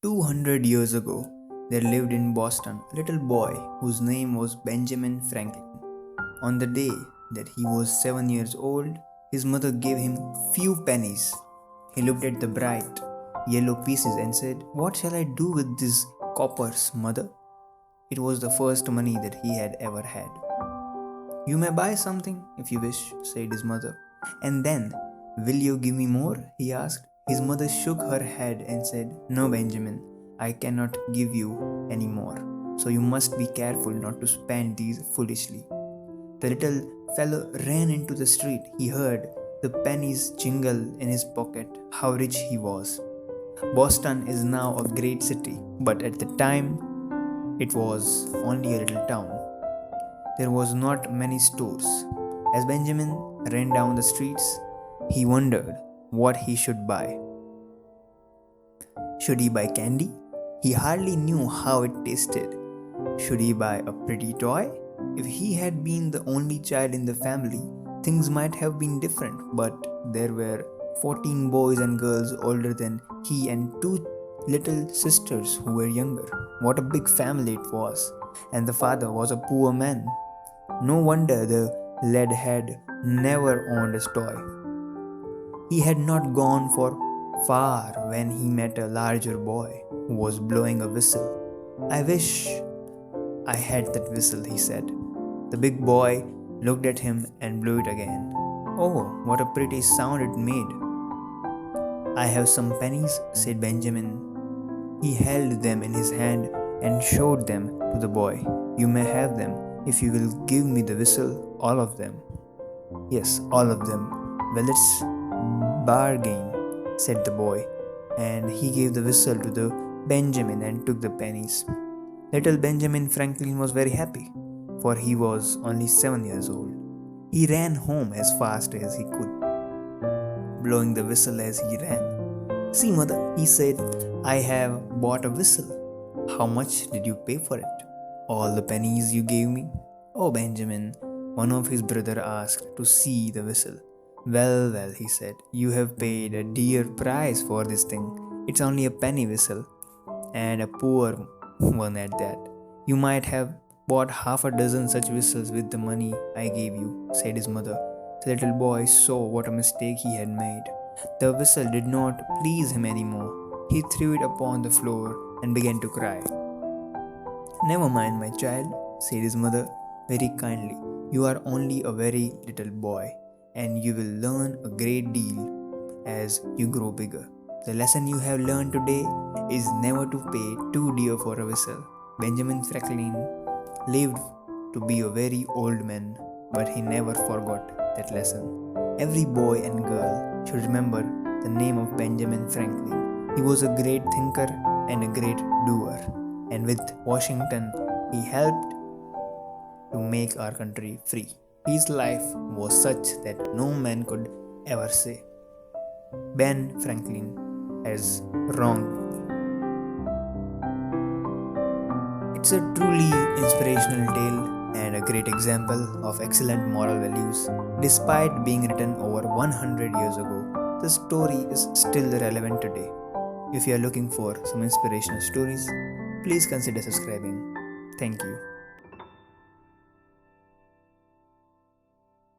200 years ago, there lived in Boston a little boy whose name was Benjamin Franklin. On the day that he was 7 years old, his mother gave him few pennies. He looked at the bright yellow pieces and said, "What shall I do with these coppers, mother?" It was the first money that he had ever had. "You may buy something if you wish," said his mother. "And then, will you give me more?" he asked. His mother shook her head and said, "No, Benjamin, I cannot give you any more. So you must be careful not to spend these foolishly." The little fellow ran into the street. He heard the pennies jingle in his pocket. How rich he was. Boston is now a great city, but at the time it was only a little town. There was not many stores. As Benjamin ran down the streets, he wondered what he should buy. Should he buy candy? He hardly knew how it tasted. Should he buy a pretty toy? If he had been the only child in the family, things might have been different, but there were 14 boys and girls older than he and two little sisters who were younger. What a big family it was! And the father was a poor man. No wonder the lad had never owned a toy. He had not gone far when he met a larger boy who was blowing a whistle. "I wish I had that whistle," he said. The big boy looked at him and blew it again. "Oh, what a pretty sound it made." "I have some pennies," said Benjamin. He held them in his hand and showed them to the boy. "You may have them if you will give me the whistle, all of them." "Yes, all of them." "Well, let's bargain," said the boy, and he gave the whistle to the Benjamin and took the pennies. Little Benjamin Franklin was very happy, for he was only 7 years old. He ran home as fast as he could, blowing the whistle as he ran. "See, mother," he said, "I have bought a whistle." "How much did you pay for it?" "All the pennies you gave me." "Oh, Benjamin," one of his brother asked to see the whistle. Well, he said, "you have paid a dear price for this thing. It's only a penny whistle, and a poor one at that. You might have bought half a dozen such whistles with the money I gave you," said his mother. The little boy saw what a mistake he had made. The whistle did not please him anymore. He threw it upon the floor and began to cry. "Never mind, my child," said his mother very kindly. "You are only a very little boy, and you will learn a great deal as you grow bigger. The lesson you have learned today is never to pay too dear for a whistle." Benjamin Franklin lived to be a very old man, but he never forgot that lesson. Every boy and girl should remember the name of Benjamin Franklin. He was a great thinker and a great doer, and with Washington, he helped to make our country free. His life was such that no man could ever say Ben Franklin is wrong. It's a truly inspirational tale and a great example of excellent moral values. Despite being written over 100 years ago, the story is still relevant today. If you are looking for some inspirational stories, please consider subscribing. Thank you.